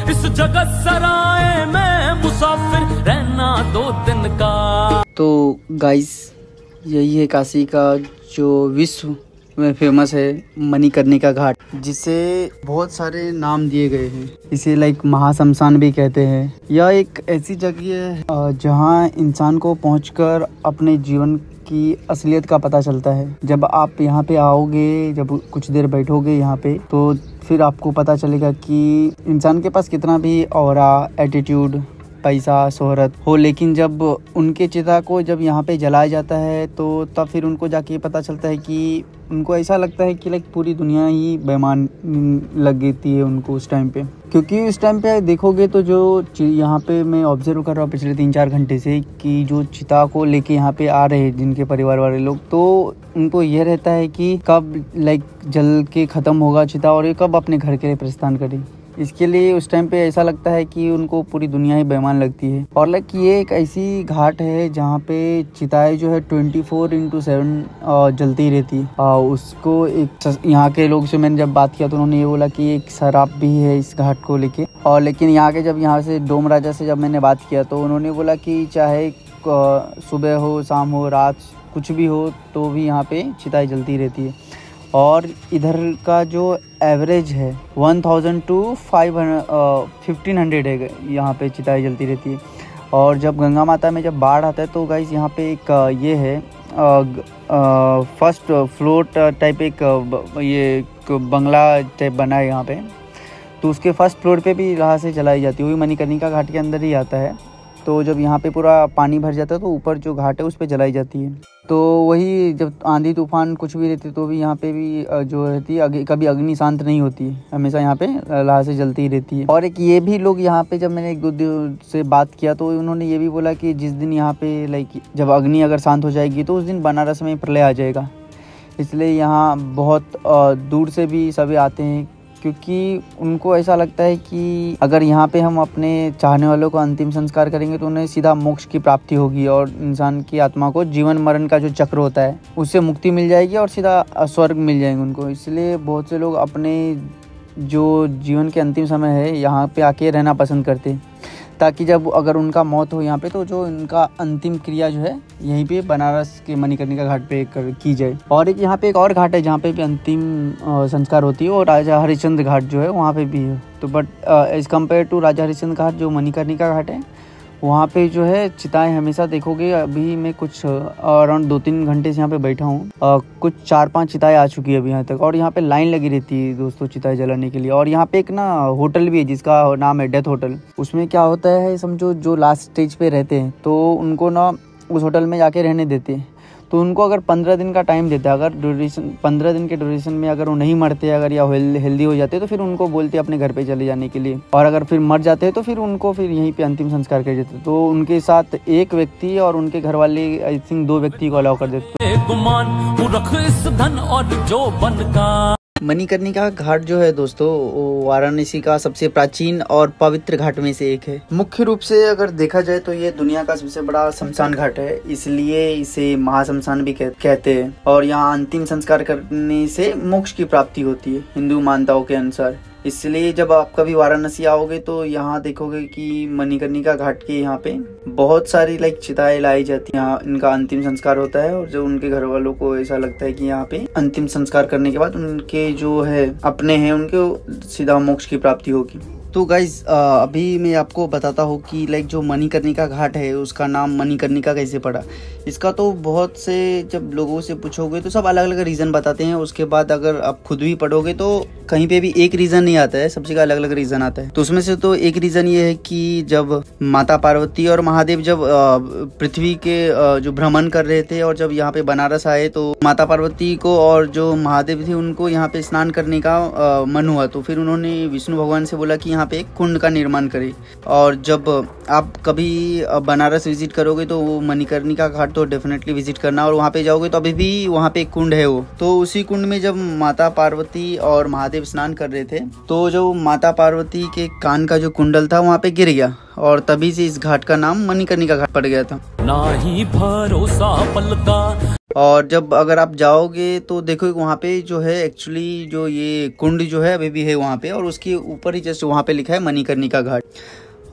इस जगत सराय में मुसाफिर रहना 2 दिन का। तो गाइस, यही है काशी का जो विश्व में फेमस है मणिकर्णिका घाट, जिसे बहुत सारे नाम दिए गए हैं। इसे लाइक महाशमशान भी कहते हैं। यह एक ऐसी जगह है जहां इंसान को पहुंचकर अपने जीवन की असलियत का पता चलता है। जब आप यहाँ पे आओगे, जब कुछ देर बैठोगे यहाँ पे, तो फिर आपको पता चलेगा कि इंसान के पास कितना भी ऑरा, एटीट्यूड, पैसा, शोहरत हो, लेकिन जब उनके चिता को जब यहाँ पे जलाया जाता है तो तब फिर उनको जाके पता चलता है कि उनको ऐसा लगता है कि लाइक पूरी दुनिया ही बेईमान लगती है उनको उस टाइम पे। क्योंकि उस टाइम पे देखोगे तो जो यहाँ पे मैं ऑब्जर्व कर रहा हूँ पिछले 3-4 घंटे से कि जो चिता को लेके यहाँ पे आ रहे हैं जिनके परिवार वाले लोग, तो उनको ये रहता है कि कब लाइक जल के ख़त्म होगा चिता और ये कब अपने घर के लिए प्रस्थान करे। इसके लिए उस टाइम पे ऐसा लगता है कि उनको पूरी दुनिया ही बेईमान लगती है। और लाइक ये एक ऐसी घाट है जहाँ पे चिताएं जो है 24/7 जलती रहती है। उसको एक यहाँ के लोग से मैंने जब बात किया तो उन्होंने ये बोला कि एक शराब भी है इस घाट को लेके। और लेकिन यहाँ से डोम राजा से जब मैंने बात किया तो उन्होंने बोला कि चाहे सुबह हो, शाम हो, रात कुछ भी हो, तो भी यहाँ पे चिताएं जलती रहती है। और इधर का जो एवरेज है 1000 to 1500 है, यहाँ पे चिताएं जलती रहती है। और जब गंगा माता में जब बाढ़ आता है तो गाइस यहाँ पे एक ये है फर्स्ट फ्लोर टाइप एक ये बंगला टाइप बना है यहाँ पे, तो उसके फर्स्ट फ्लोर पे भी राह से जलाई जाती है। वही मणिकर्णिका घाट के अंदर ही आता है। तो जब यहाँ पे पूरा पानी भर जाता है तो ऊपर जो घाट है उस पे जलाई जाती है। तो वही जब आंधी तूफान कुछ भी रहती तो भी यहाँ पे भी जो रहती है कभी अग्नि शांत नहीं होती है, हमेशा यहाँ पे लाह से जलती ही रहती है। और एक ये भी लोग यहाँ पे जब मैंने 1-2 दिन से बात किया तो उन्होंने ये भी बोला कि जिस दिन यहाँ पे लाइक जब अग्नि अगर शांत हो जाएगी तो उस दिन बनारस में प्रलय आ जाएगा। इसलिए यहाँ बहुत दूर से भी सभी आते हैं, क्योंकि उनको ऐसा लगता है कि अगर यहाँ पे हम अपने चाहने वालों को अंतिम संस्कार करेंगे तो उन्हें सीधा मोक्ष की प्राप्ति होगी और इंसान की आत्मा को जीवन मरण का जो चक्र होता है उससे मुक्ति मिल जाएगी और सीधा स्वर्ग मिल जाएंगे उनको। इसलिए बहुत से लोग अपने जो जीवन के अंतिम समय है यहाँ पे आके रहना पसंद करते हैं, ताकि जब अगर उनका मौत हो यहाँ पे तो जो इनका अंतिम क्रिया जो है यहीं पे बनारस के मणिकर्णिका घाट पे की जाए। और एक यहाँ पे एक और घाट है जहाँ पे भी अंतिम संस्कार होती है, और राजा हरिश्चंद्र घाट जो है वहाँ पे भी है। तो बट एज कम्पेयर टू राजा हरिश्चंद्र घाट जो मणिकर्णिका घाट है वहाँ पे जो है चिताएं हमेशा देखोगे, अभी मैं कुछ अराउंड 2-3 घंटे से यहाँ पे बैठा हूँ, कुछ 4-5 चिताएं आ चुकी है अभी यहाँ तक। और यहाँ पे लाइन लगी रहती है दोस्तों चिताएं जलाने के लिए। और यहाँ पे एक ना होटल भी है जिसका नाम है डेथ होटल। उसमें क्या होता है, समझो जो लास्ट स्टेज पे रहते हैं तो उनको ना उस होटल में जाके रहने देते हैं। तो उनको अगर 15 दिन का टाइम देते हैं, अगर ड्यूरेशन 15 दिन के ड्यूरेशन में अगर वो नहीं मरते अगर या हेल्दी हो जाते तो फिर उनको बोलते हैं अपने घर पे चले जाने के लिए। और अगर फिर मर जाते हैं तो फिर उनको फिर यहीं पे अंतिम संस्कार कर देते। तो उनके साथ एक व्यक्ति और उनके घर वाले आई थिंक 2 व्यक्ति को अलाउ कर देते। मणिकर्णिका घाट जो है दोस्तों वो वाराणसी का सबसे प्राचीन और पवित्र घाट में से एक है। मुख्य रूप से अगर देखा जाए तो ये दुनिया का सबसे बड़ा शमशान घाट है, इसलिए इसे महाशमशान भी कहते हैं। और यहाँ अंतिम संस्कार करने से मोक्ष की प्राप्ति होती है हिंदू मान्यताओं के अनुसार। इसलिए जब आप कभी वाराणसी आओगे तो यहाँ देखोगे कि मणिकर्णिका घाट के यहाँ पे बहुत सारी लाइक चिताएं लाई जाती हैं। यहाँ इनका अंतिम संस्कार होता है और जो उनके घर वालों को ऐसा लगता है कि यहाँ पे अंतिम संस्कार करने के बाद उनके जो है अपने हैं उनको सीधा मोक्ष की प्राप्ति होगी। तो गाइज अभी मैं आपको बताता हूँ कि लाइक जो मणिकर्णिका घाट है उसका नाम मणिकर्णिका कैसे पड़ा। इसका तो बहुत से जब लोगों से पूछोगे तो सब अलग अलग रीज़न बताते हैं। उसके बाद अगर आप खुद भी पढ़ोगे तो कहीं पे भी एक रीज़न नहीं आता है, सब जगह अलग अलग रीज़न आता है। तो उसमें से तो एक रीज़न ये है कि जब माता पार्वती और महादेव जब पृथ्वी के जो भ्रमण कर रहे थे और जब यहाँ पे बनारस आए तो माता पार्वती को और जो महादेव थे उनको यहाँ पे स्नान करने का मन हुआ। तो फिर उन्होंने विष्णु भगवान से बोला कि यहाँ पे एक कुंड का निर्माण करें। और जब आप कभी बनारस विजिट करोगे तो वो मणिकर्णिका घाट तो डेफिनेटली विजिट करना, और वहाँ पे जाओगे तो अभी भी वहाँ पे एक कुंड है वो। तो उसी कुंड में जब माता पार्वती और महादेव स्नान कर रहे थे तो जो माता पार्वती के कान का जो कुंडल था वहाँ पे गिर गया और तभी से इस घाट का नाम मणिकर्णिका घाट पड़ गया था। ना ही भरोसा पल का और जब अगर आप जाओगे तो देखो वहाँ पे जो है एक्चुअली जो ये कुंड जो है अभी भी है वहाँ पे, और उसके ऊपर ही जस्ट वहाँ पे लिखा है मणिकर्णिका घाट।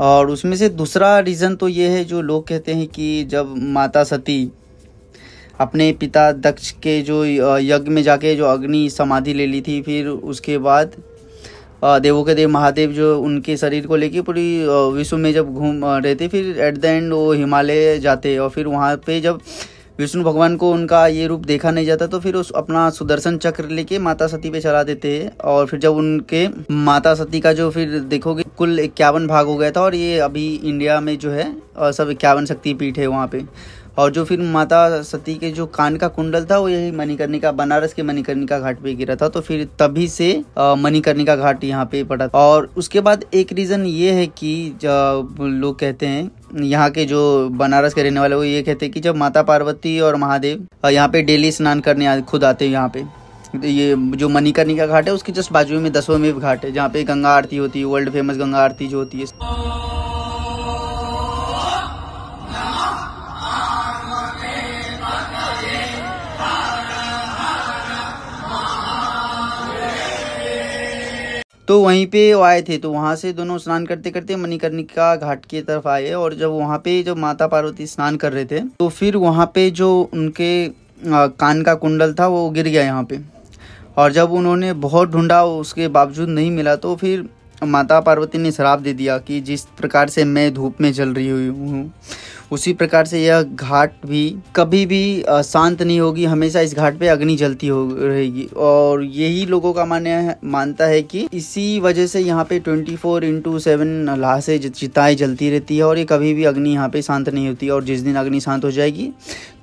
और उसमें से दूसरा रीज़न तो ये है, जो लोग कहते हैं कि जब माता सती अपने पिता दक्ष के जो यज्ञ में जाके जो अग्नि समाधि ले ली थी, फिर उसके बाद देवों के देव महादेव जो उनके शरीर को लेके पूरी विश्व में जब घूम रहे थे, फिर एट द एंड वो हिमालय जाते, और फिर वहाँ पे जब विष्णु भगवान को उनका ये रूप देखा नहीं जाता तो फिर उस अपना सुदर्शन चक्र लेके माता सती पे चला देते हैं। और फिर जब उनके माता सती का जो फिर देखोगे कुल 51 भाग हो गया था, और ये अभी इंडिया में जो है सब 51 शक्तिपीठ है वहाँ पे। और जो फिर माता सती के जो कान का कुंडल था वो यही मणिकर्णिका, बनारस के मणिकर्णिका घाट पे गिरा था, तो फिर तभी से मणिकर्णिका घाट यहाँ पे पड़ा। और उसके बाद एक रीज़न ये है कि लोग कहते हैं, यहाँ के जो बनारस के रहने वाले वो ये कहते हैं कि जब माता पार्वती और महादेव यहाँ पे डेली स्नान करने खुद आते हैं यहाँ पे, ये जो मणिकर्णिका घाट है उसके जस्ट बाजू में 10वां घाट है जहाँ पे गंगा आरती होती है, वर्ल्ड फेमस गंगा आरती जो होती है। तो वहीं पे वो आए थे, तो वहाँ से दोनों स्नान करते करते मणिकर्णिका घाट की तरफ आए। और जब वहाँ पे जब माता पार्वती स्नान कर रहे थे तो फिर वहाँ पे जो उनके कान का कुंडल था वो गिर गया यहाँ पे। और जब उन्होंने बहुत ढूंढा उसके बावजूद नहीं मिला, तो फिर माता पार्वती ने श्राप दे दिया कि जिस प्रकार से मैं धूप में जल रही हुई हूँ उसी प्रकार से यह घाट भी कभी भी शांत नहीं होगी, हमेशा इस घाट पे अग्नि जलती हो रहेगी। और यही लोगों का मानता है कि इसी वजह से यहाँ पे 24/7 लाशें चिताएं जलती रहती है, और ये कभी भी अग्नि यहाँ पे शांत नहीं होती। और जिस दिन अग्नि शांत हो जाएगी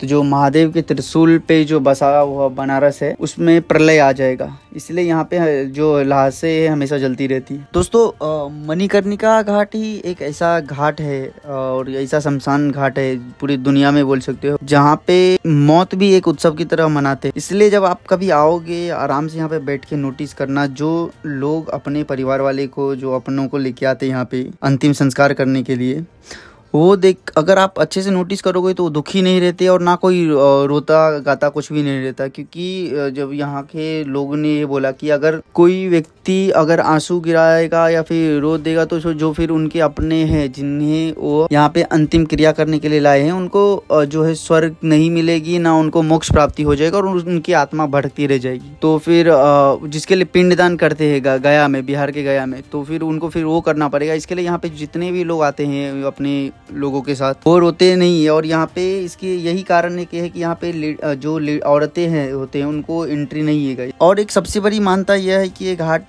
तो जो महादेव के त्रिशूल पे जो बसा हुआ बनारस है उसमें प्रलय आ जाएगा, इसलिए यहाँ पे जो लाशें हमेशा जलती रहती है। दोस्तों मणिकर्णिका घाट ही एक ऐसा घाट है और ऐसा शमशान घाट है पूरी दुनिया में बोल सकते हो, जहाँ पे मौत भी एक उत्सव की तरह मनाते हैं। इसलिए जब आप कभी आओगे आराम से यहाँ पे बैठ के नोटिस करना, जो लोग अपने परिवार वाले को जो अपनों को लेके आते हैं यहाँ पे अंतिम संस्कार करने के लिए, वो देख अगर आप अच्छे से नोटिस करोगे तो दुखी नहीं रहते और ना कोई रोता गाता कुछ भी नहीं रहता। क्योंकि जब यहाँ के लोगों ने ये बोला कि अगर कोई व्यक्ति अगर आंसू गिराएगा या फिर रो देगा तो जो फिर उनके अपने हैं जिन्हें वो यहाँ पे अंतिम क्रिया करने के लिए लाए हैं, उनको जो है स्वर्ग नहीं मिलेगी, ना उनको मोक्ष प्राप्ति हो जाएगा और उनकी आत्मा भटकती रह जाएगी। तो फिर जिसके लिए पिंडदान करते हैं गया में, बिहार के गया में, तो फिर उनको फिर वो करना पड़ेगा। इसके लिए यहाँ पे जितने भी लोग आते हैं अपने लोगों के साथ वो रोते नहीं है। और यहाँ पे इसकी यही कारण है कि यहाँ पे जो औरतें हैं होते हैं उनको एंट्री नहीं है। और एक सबसे बड़ी मान्यता यह है कि ये घाट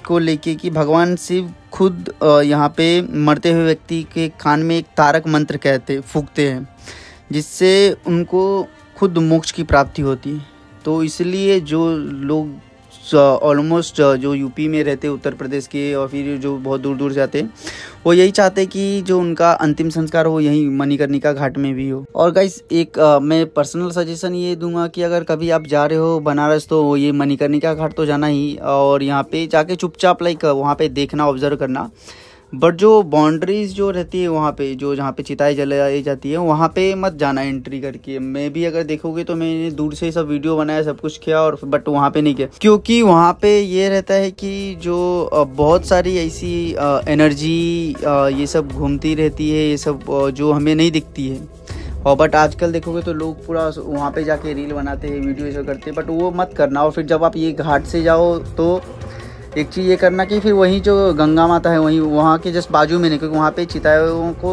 को लेके कि भगवान शिव खुद यहाँ पे मरते हुए व्यक्ति के कान में एक तारक मंत्र फूंकते हैं, जिससे उनको खुद मोक्ष की प्राप्ति होती है। तो इसलिए जो लोग ऑलमोस्ट जो यूपी में रहते, उत्तर प्रदेश के, और फिर जो बहुत दूर दूर जाते, वो यही चाहते कि जो उनका अंतिम संस्कार हो यही मणिकर्णिका घाट में भी हो। और गाइस एक मैं पर्सनल सजेशन ये दूंगा कि अगर कभी आप जा रहे हो बनारस तो ये मणिकर्णिका घाट तो जाना ही, और यहाँ पे जाके चुपचाप वहाँ पे देखना, ऑब्जर्व करना। बट जो बाउंड्रीज जो रहती है वहाँ पे जो जहाँ पे चिताएं जलाई जाती है वहाँ पे मत जाना एंट्री करके। मैं भी अगर देखोगे तो मैंने दूर से सब वीडियो बनाया, सब कुछ किया, और बट वहाँ पे नहीं किया, क्योंकि वहाँ पे ये रहता है कि जो बहुत सारी ऐसी एनर्जी ये सब घूमती रहती है, ये सब जो हमें नहीं दिखती है। और बट आजकल देखोगे तो लोग पूरा वहाँ पे जाके रील बनाते हैं, वीडियो ये सब करते हैं, बट वो मत करना। और फिर जब आप ये घाट से जाओ तो एक चीज़ ये करना कि फिर वहीं जो गंगा माता है वहाँ के जस्ट बाजू में नहीं, क्योंकि वहाँ पे चिताओं को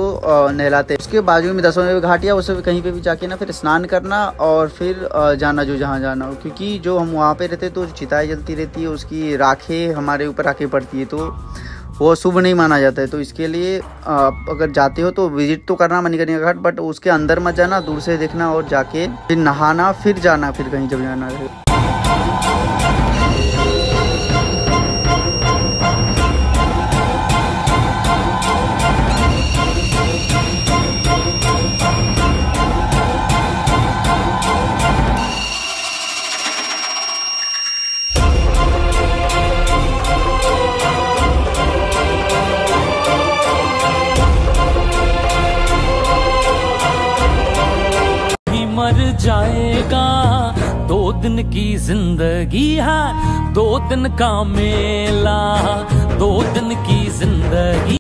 नहलाते हैं, उसके बाजू में 10वां घाट या उससे कहीं पे भी जाके ना फिर स्नान करना और फिर जाना जो जहाँ जाना हो। क्योंकि जो हम वहाँ पे रहते तो चिताएं जलती रहती है, उसकी राखें हमारे ऊपर आके पड़ती है, तो वो शुभ नहीं माना जाता है। तो इसके लिए अगर जाते हो तो विजिट तो करना मणिकर्णिका घाट, बट उसके अंदर मत जाना, दूर से देखना और जाके फिर नहाना, फिर जाना फिर कहीं जब जाना है। मर जाएगा। 2 दिन की जिंदगी है, 2 दिन का मेला, 2 दिन की जिंदगी।